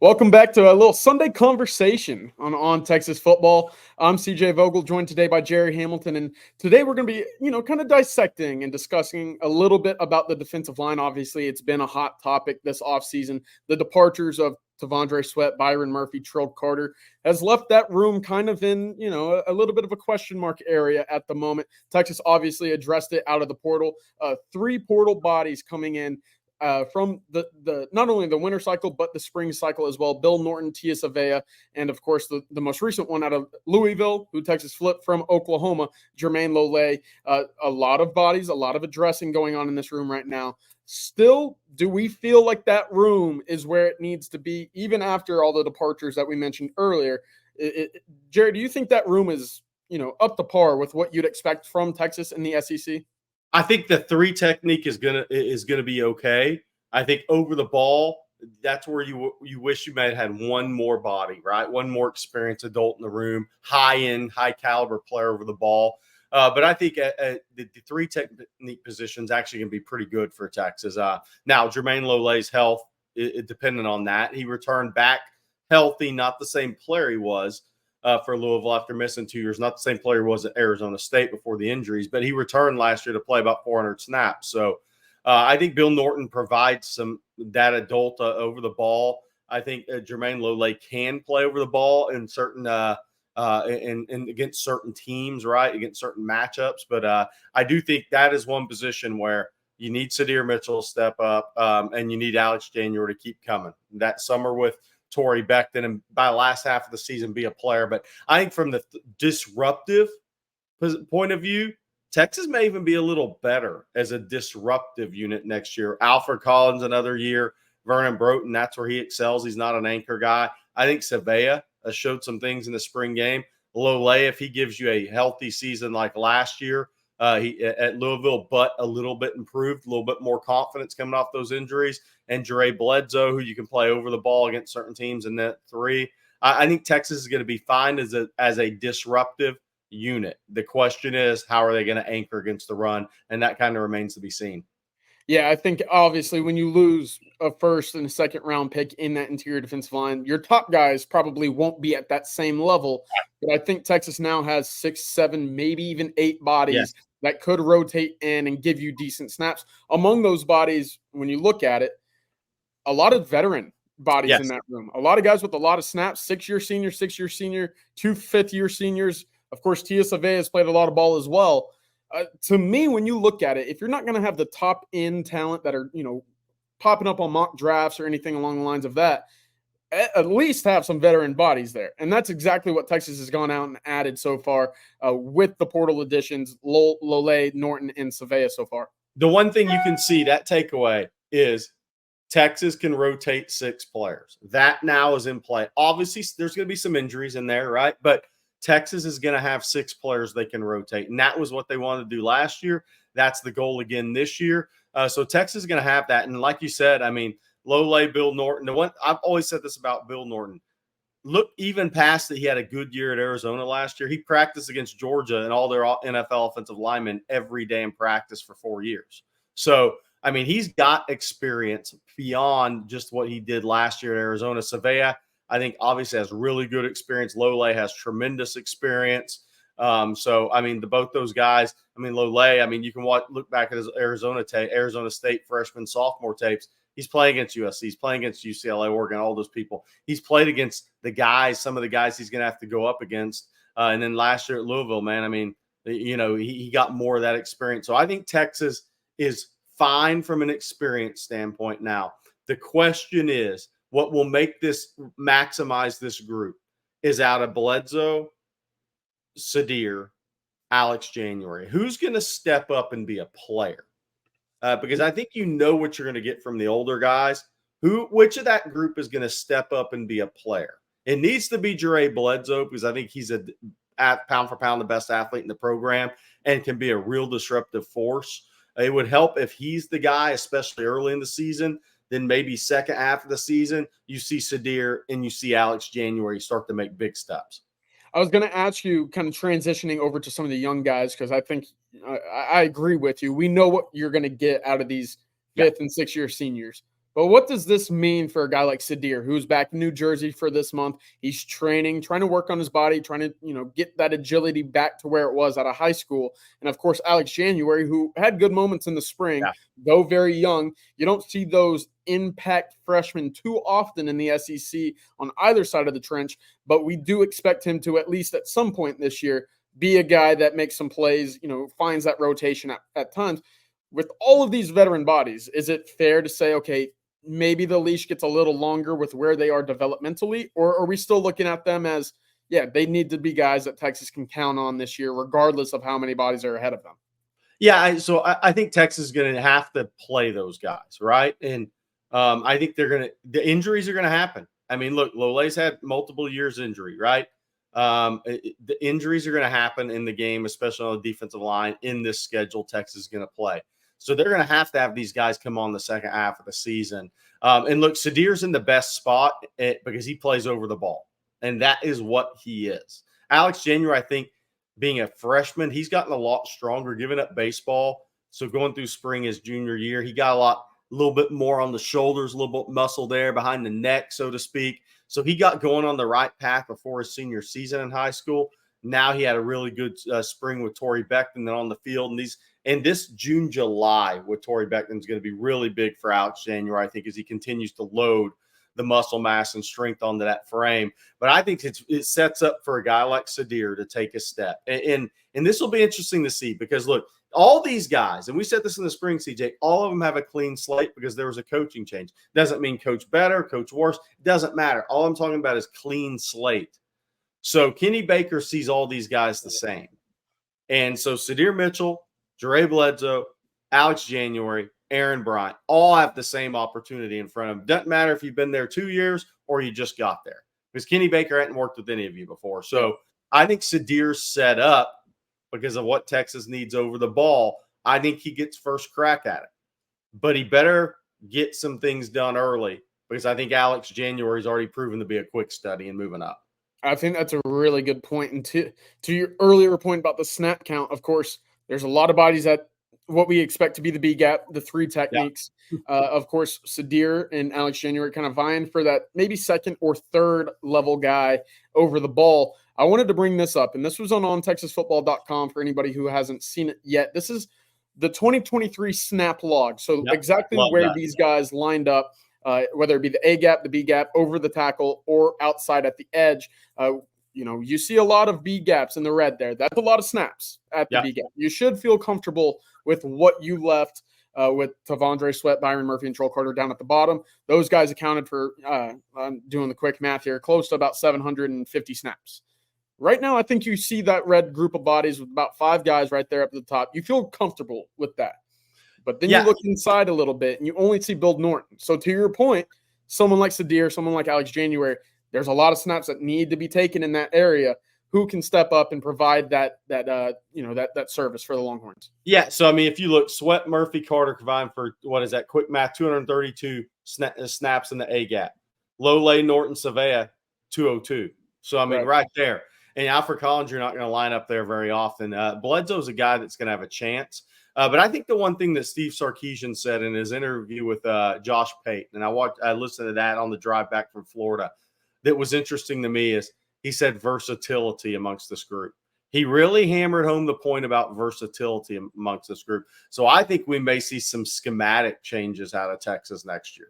Welcome back to a little Sunday conversation on Texas football. I'm CJ Vogel, joined today by Gerry Hamilton, and today we're going to be, kind of dissecting and discussing a little bit about the defensive line. Obviously, it's been a hot topic this offseason. The departures of Tavondre Sweat, Byron Murphy, Trill Carter has left that room kind of in, a little bit of a question mark area at the moment. Texas obviously addressed it out of the portal. 3 portal bodies coming in. From the not only the winter cycle, but the spring cycle as well. Bill Norton, Tia Savea, and of course the most recent one out of Louisville, who Texas flipped from Oklahoma, Jermayne Lole. A lot of bodies, a lot of addressing going on in this room right now. Still, do we feel like that room is where it needs to be, even after all the departures that we mentioned earlier? Jerry, do you think that room is, up to par with what you'd expect from Texas in the SEC? I think the 3 technique is gonna be okay. I think over the ball, that's where you wish you might have had one more body, right? One more experienced adult in the room, high-end, high-caliber player over the ball. But I think the 3 technique positions actually going to be pretty good for Texas. Now, Jermayne Lole's health, dependent on that. He returned back healthy, not the same player he was for Louisville after missing 2 years. Not the same player he was at Arizona State before the injuries, but he returned last year to play about 400 snaps. So I think Bill Norton provides that adult over the ball. I think Jermayne Lole can play over the ball in certain and against certain teams, right, against certain matchups. But I do think that is one position where you need Sadir Mitchell to step up, and you need Alex January to keep coming. That summer with Torrey Beckton, and by the last half of the season be a player. But I think from the disruptive point of view, Texas may even be a little better as a disruptive unit next year. Alfred Collins another year. Vernon Broughton, that's where he excels. He's not an anchor guy. I think Savea showed some things in the spring game. Lole, if he gives you a healthy season like last year, he at Louisville, but a little bit improved, a little bit more confidence coming off those injuries. And Jerray Bledsoe, who you can play over the ball against certain teams in that 3. I think Texas is going to be fine as a disruptive unit. The question is, how are they going to anchor against the run? And that kind of remains to be seen. Yeah, I think obviously when you lose a first and a second round pick in that interior defensive line, your top guys probably won't be at that same level. But I think Texas now has 6, 7, maybe even 8 bodies that could rotate in and give you decent snaps. Among those bodies, when you look at it, a lot of veteran bodies in that room. A lot of guys with a lot of snaps, 6-year senior, 6-year senior, 2 fifth-year seniors. Of course, Tia Savea has played a lot of ball as well. To me, when you look at it, if you're not going to have the top end talent that are, popping up on mock drafts or anything along the lines of that, at least have some veteran bodies there. And that's exactly what Texas has gone out and added so far with the portal additions, Lole, Norton, and Savea so far. The one thing you can see, that takeaway, is Texas can rotate 6 players. That now is in play. Obviously, there's going to be some injuries in there, right? But Texas is going to have 6 players they can rotate. And that was what they wanted to do last year. That's the goal again this year. So Texas is going to have that. And like you said, I mean, Lole, Bill Norton, the one I've always said this about Bill Norton. Look, even past that, he had a good year at Arizona last year. He practiced against Georgia and all their NFL offensive linemen every day in practice for 4 years. So, I mean, he's got experience beyond just what he did last year at Arizona. Savea, I think, obviously has really good experience. Lole has tremendous experience. So, I mean, both those guys, I mean, Lole, I mean, you can look back at his Arizona State freshman, sophomore tapes. He's playing against USC. He's playing against UCLA, Oregon, all those people. He's played against some of the guys he's going to have to go up against. And then last year at Louisville, man, I mean, he got more of that experience. So I think Texas is fine from an experience standpoint now. The question is, what will maximize this group is out of Bledsoe, Sadir, Alex January. Who's going to step up and be a player? Because I think what you're going to get from the older guys. Which of that group is going to step up and be a player? It needs to be Jerray Bledsoe, because I think he's pound for pound the best athlete in the program and can be a real disruptive force. It would help if he's the guy, especially early in the season. Then maybe second half of the season, you see Sadir and you see Alex January start to make big steps. I was going to ask you, kind of transitioning over to some of the young guys, because I think I agree with you. We know what you're going to get out of these 5th and 6th-year seniors. But what does this mean for a guy like Sadir, who's back in New Jersey for this month? He's training, trying to work on his body, trying to, get that agility back to where it was out of high school. And of course, Alex January, who had good moments in the spring, Yeah. though very young. You don't see those impact freshmen too often in the SEC on either side of the trench, but we do expect him to, at least at some point this year, be a guy that makes some plays, finds that rotation at times. With all of these veteran bodies, is it fair to say, okay, maybe the leash gets a little longer with where they are developmentally, or are we still looking at them as, yeah, they need to be guys that Texas can count on this year, regardless of how many bodies are ahead of them? Yeah, so I think Texas is going to have to play those guys, right? And I think the injuries are going to happen. I mean, look, Lole's had multiple years injury, right? The injuries are going to happen in the game, especially on the defensive line in this schedule Texas is going to play. So they're going to have these guys come on the second half of the season. And look, Sadir's in the best spot because he plays over the ball, and that is what he is. Alex January, I think, being a freshman, he's gotten a lot stronger, giving up baseball. So going through spring his junior year, he got a little bit more on the shoulders, a little bit muscle there behind the neck, so to speak. So he got going on the right path before his senior season in high school. Now he had a really good spring with Torrey Beckton on the field. And this June, July with Torrey Beckton is going to be really big for Alex January, I think, as he continues to load the muscle mass and strength onto that frame. But I think it sets up for a guy like Sadir to take a step. And this will be interesting to see because, look, all these guys, and we said this in the spring, CJ, all of them have a clean slate because there was a coaching change. Doesn't mean coach better, coach worse. Doesn't matter. All I'm talking about is clean slate. So Kenny Baker sees all these guys the same. And so Sadir Mitchell, Jerray Bledsoe, Alex January, Aaron Bryant all have the same opportunity in front of them. Doesn't matter if you've been there 2 years or you just got there because Kenny Baker hadn't worked with any of you before. So I think Sadir's set up because of what Texas needs over the ball. I think he gets first crack at it, but he better get some things done early because I think Alex January's already proven to be a quick study and moving up. I think that's a really good point. And to your earlier point about the snap count, of course, there's a lot of bodies at what we expect to be the B gap, the three techniques. Yeah. Of course, Sadir and Alex January kind of vying for that maybe second or third level guy over the ball. I wanted to bring this up, and this was on ontexasfootball.com for anybody who hasn't seen it yet. This is the 2023 snap log. So exactly where these guys lined up, whether it be the A gap, the B gap, over the tackle, or outside at the edge. You see a lot of B gaps in the red there. That's a lot of snaps at the B gap. You should feel comfortable with what you left with Tavondre Sweat, Byron Murphy, and Troll Carter down at the bottom. Those guys accounted for, I'm doing the quick math here, close to about 750 snaps. Right now, I think you see that red group of bodies with about 5 guys right there up at the top. You feel comfortable with that. But then you look inside a little bit, and you only see Bill Norton. So to your point, someone like Sadir, someone like Alex January, there's a lot of snaps that need to be taken in that area. Who can step up and provide that service for the Longhorns? Yeah, so I mean, if you look, Sweat, Murphy, Carter combined for what is that? Quick math: 232 snaps in the A gap. Lole, Norton, Savea, 202. So I mean, right there. And Alfred Collins, you're not going to line up there very often. Bledsoe's a guy that's going to have a chance. But I think the one thing that Steve Sarkisian said in his interview with Josh Payton, and I listened to that on the drive back from Florida, that was interesting to me is he said versatility amongst this group. He really hammered home the point about versatility amongst this group. So I think we may see some schematic changes out of Texas next year.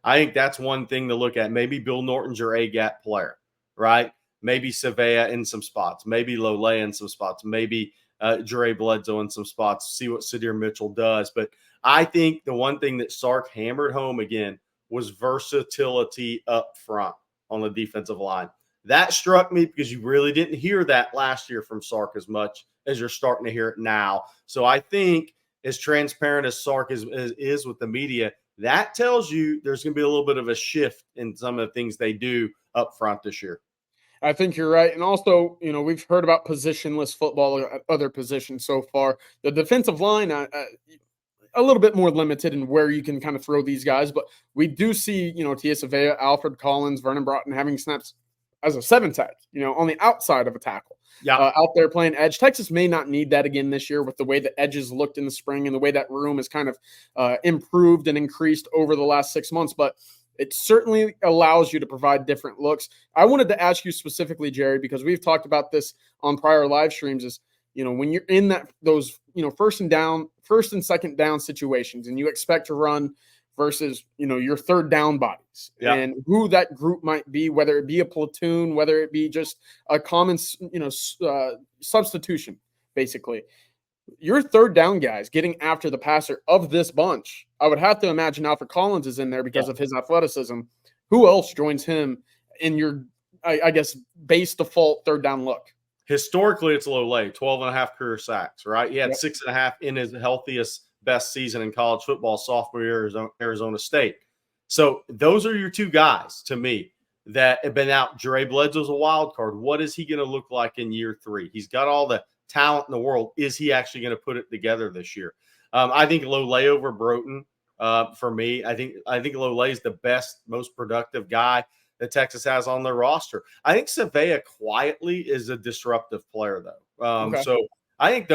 I think that's one thing to look at. Maybe Bill Norton's your A-gap player, right? Maybe Savea in some spots. Maybe Lole in some spots. Maybe Jerray Bledsoe in some spots. See what Sadir Mitchell does. But I think the one thing that Sark hammered home again was versatility up front on the defensive line. That struck me because you really didn't hear that last year from Sark as much as you're starting to hear it now. So I think as transparent as Sark is with the media, that tells you there's going to be a little bit of a shift in some of the things they do up front this year. I think you're right. And also, we've heard about positionless football at other positions so far. The defensive line, a little bit more limited in where you can kind of throw these guys. But we do see, Tia Savea, Alfred Collins, Vernon Broughton having snaps as a 7 tech, on the outside of a tackle. Yeah. out there playing edge. Texas may not need that again this year with the way the edges looked in the spring and the way that room has kind of improved and increased over the last 6 months. But it certainly allows you to provide different looks. I wanted to ask you specifically, Jerry, because we've talked about this on prior live streams, is, when you're in those first and second down situations and you expect to run versus, your third down bodies, and who that group might be, whether it be a platoon, whether it be just a common, substitution, basically. Your third down guys getting after the passer of this bunch, I would have to imagine Alfred Collins is in there because of his athleticism. Who else joins him in your, I guess, base default third down look? Historically, it's Lole, 12 and a half career sacks, right? He had 6.5 in his healthiest, best season in college football, sophomore year, Arizona State. So those are your two guys, to me, that have been out. Jermayne Bledsoe's a wild card. What is he going to look like in year 3? He's got all the talent in the world. Is he actually going to put it together this year? I think Lole over Broughton, for me. I think Lole is the best, most productive guy that Texas has on their roster. I think Savea quietly is a disruptive player, though. So I think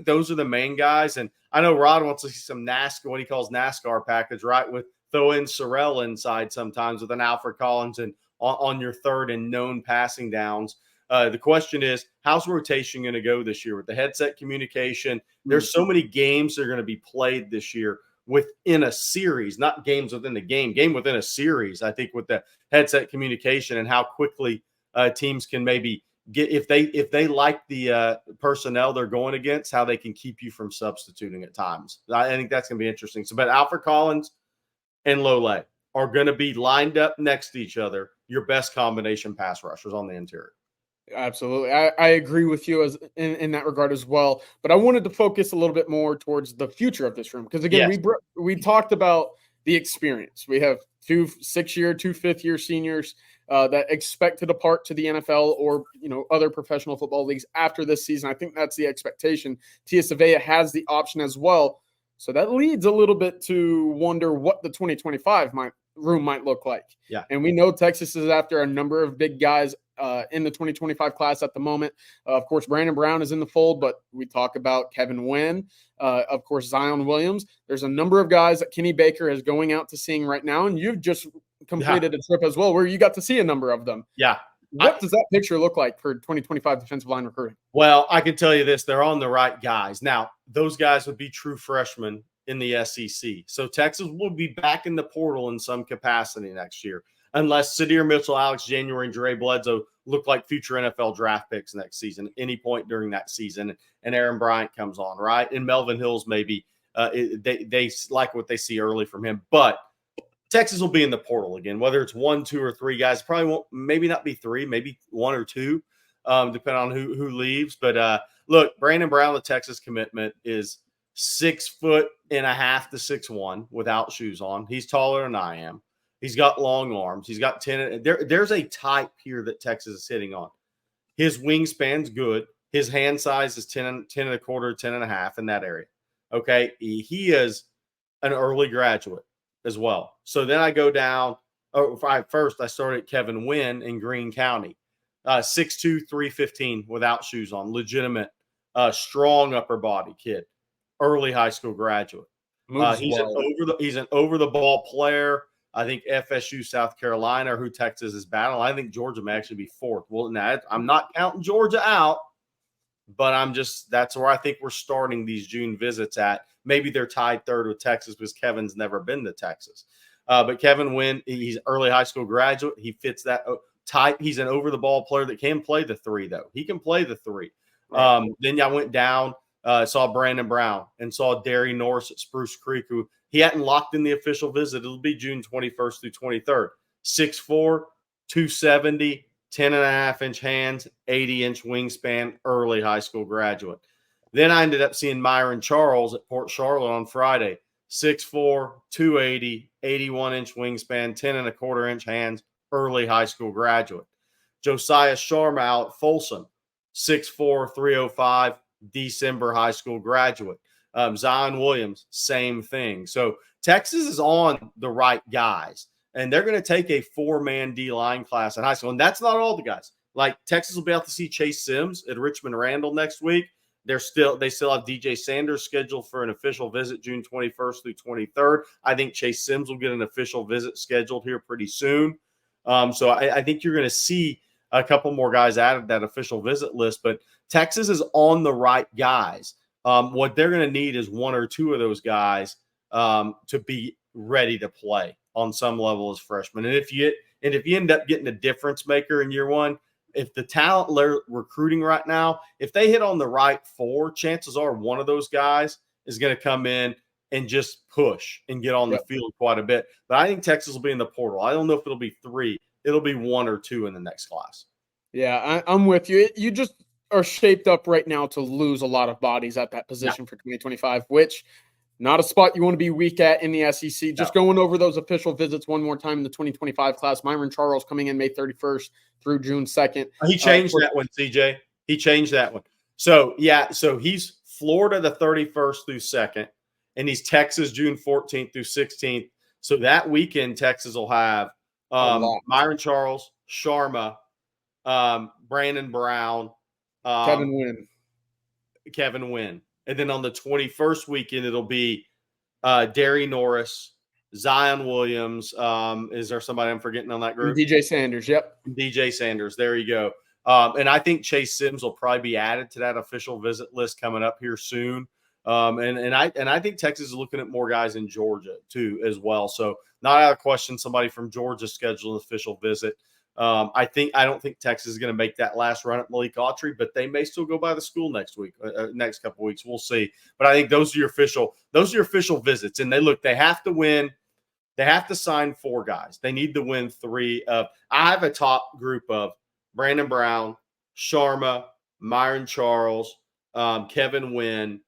those are the main guys. And I know Rod wants to see some NASCAR, what he calls NASCAR package, right? With throw in Sorrell inside sometimes with an Alfred Collins and on your third and known passing downs. The question is, how's rotation going to go this year with the headset communication? There's so many games that are going to be played this year within a series, not games within the game within a series. I think with the headset communication and how quickly teams can maybe get, if they like the personnel they're going against, how they can keep you from substituting at times. I think that's going to be interesting. So, but Alfred Collins and Lole are going to be lined up next to each other, your best combination pass rushers on the interior. Absolutely. I agree with you in that regard as well. But I wanted to focus a little bit more towards the future of this room. Because again, we talked about the experience. We have 2 6-year, 2 5th-year seniors that expect to depart to the NFL or other professional football leagues after this season. I think that's the expectation. Tia Savea has the option as well. So that leads a little bit to wonder what the 2025 room might look like. Yeah. And we know Texas is after a number of big guys in the 2025 class at the moment. Of course, Brandon Brown is in the fold, but we talk about Kevin Wynn, of course, Zion Williams. There's a number of guys that Kenny Baker is going out to seeing right now, and you've just completed a trip as well where you got to see a number of them. Yeah. What does that picture look like for 2025 defensive line recruiting? Well, I can tell you this. They're on the right guys. Now, those guys would be true freshmen in the SEC. So Texas will be back in the portal in some capacity next year, unless Sadir Mitchell, Alex January, and Jermayne Bledsoe look like future NFL draft picks next season, at any point during that season, and Aaron Bryant comes on, right? And Melvin Hills maybe they like what they see early from him. But Texas will be in the portal again, whether it's 1, 2, or 3 guys. Probably won't, maybe not be 3, maybe 1 or 2, depending on who leaves. But look, Brandon Brown, the Texas commitment, is 6'1.5" to 6'1" without shoes on. He's taller than I am. He's got long arms. He's got 10. There's a type here that Texas is hitting on. His wingspan's good. His hand size is 10 and a quarter, 10 and a half in that area. Okay. He is an early graduate as well. So then I go down. First, I started at Kevin Wynn in Greene County. 6'2", 315 without shoes on. Legitimate, strong upper body kid. Early high school graduate. He's an over the ball player. I think FSU, South Carolina, or who Texas is battling. I think Georgia may actually be 4th. Well, now I'm not counting Georgia out, but that's where I think we're starting these June visits at. Maybe they're tied 3rd with Texas because Kevin's never been to Texas. But Kevin Wynn, he's early high school graduate. He fits that type. He's an over the ball player that can play the 3, though. He can play the 3. Right. Then I went down. Saw Brandon Brown and saw Derry Norris at Spruce Creek, who he hadn't locked in the official visit. It'll be June 21st through 23rd. 6'4", 270, 10.5-inch hands, 80-inch wingspan, early high school graduate. Then I ended up seeing Myron Charles at Port Charlotte on Friday. 6'4", 280, 81-inch wingspan, 10.25-inch hands, early high school graduate. Josiah Sharma out at Folsom. 6'4", 305, December high school graduate. Zion Williams, same thing. So Texas is on the right guys, and they're going to take a 4-man D-line class in high school. And that's not all the guys. Like Texas will be able to see Chase Sims at Richmond Randall next week. They still have DJ Sanders scheduled for an official visit June 21st through 23rd. I think Chase Sims will get an official visit scheduled here pretty soon. So I think you're going to see a couple more guys added to that official visit list, but Texas is on the right guys. What they're going to need is one or two of those guys to be ready to play on some level as freshmen. And if you end up getting a difference maker in year one, if the talent they're recruiting right now, if they hit on the right four, chances are one of those guys is going to come in and just push and get on the field quite a bit. But I think Texas will be in the portal. I don't know if it'll be 3. It'll be 1 or 2 in the next class. Yeah, I'm with you. You just are shaped up right now to lose a lot of bodies at that position for 2025, which not a spot you want to be weak at in the SEC. Just going over those official visits one more time in the 2025 class. Myron Charles coming in May 31st through June 2nd. He changed that one, CJ. He changed that one. So he's Florida the 31st through 2nd, and he's Texas June 14th through 16th. So that weekend, Texas will have Myron Charles, Sharma, Brandon Brown, Kevin Wynn. And then on the 21st weekend, it'll be Derry Norris, Zion Williams. Is there somebody I'm forgetting on that group? DJ Sanders, yep. DJ Sanders, there you go. And I think Chase Sims will probably be added to that official visit list coming up here soon. And I think Texas is looking at more guys in Georgia too as well. So not out of question somebody from Georgia scheduled an official visit. I don't think Texas is going to make that last run at Malik Autry, but they may still go by the school next week, next couple of weeks. We'll see. But I think those are your official visits. And they have to win. They have to sign 4 guys. They need to win 3 of. I have a top group of Brandon Brown, Sharma, Myron Charles, Kevin Wynn,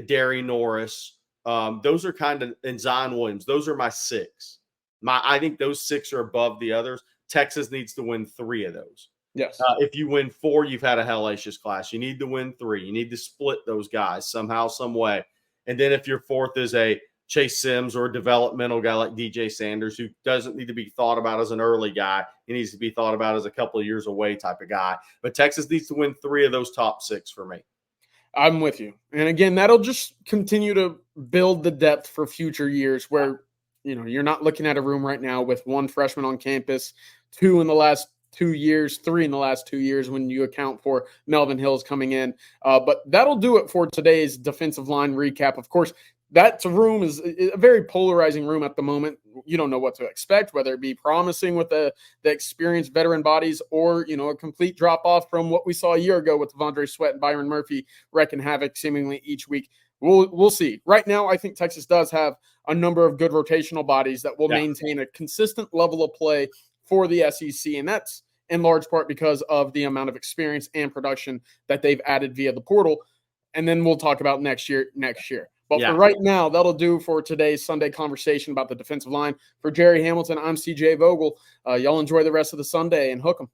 Derry Norris. Those are kind of, and Zion Williams. Those are my 6. I think those 6 are above the others. Texas needs to win 3 of those. Yes. If you win 4, you've had a hellacious class. You need to win 3. You need to split those guys somehow, some way. And then if your 4th is a Chase Sims or a developmental guy like DJ Sanders, who doesn't need to be thought about as an early guy, he needs to be thought about as a couple of years away type of guy. But Texas needs to win 3 of those top 6 for me. I'm with you. And again, that'll just continue to build the depth for future years where you're not looking at a room right now with 1 freshman on campus, 2 in the last 2 years, 3 in the last 2 years when you account for Melvin Hills coming in. But that'll do it for today's defensive line recap. Of course, that room is a very polarizing room at the moment. You don't know what to expect, whether it be promising with the experienced veteran bodies or, a complete drop-off from what we saw a year ago with Devondre Sweat and Byron Murphy wrecking havoc seemingly each week. We'll see. Right now, I think Texas does have a number of good rotational bodies that will maintain a consistent level of play for the SEC, and that's in large part because of the amount of experience and production that they've added via the portal. And then we'll talk about next year. But for right now, that'll do for today's Sunday conversation about the defensive line. For Gerry Hamilton, I'm CJ Vogel. Y'all enjoy the rest of the Sunday and hook 'em.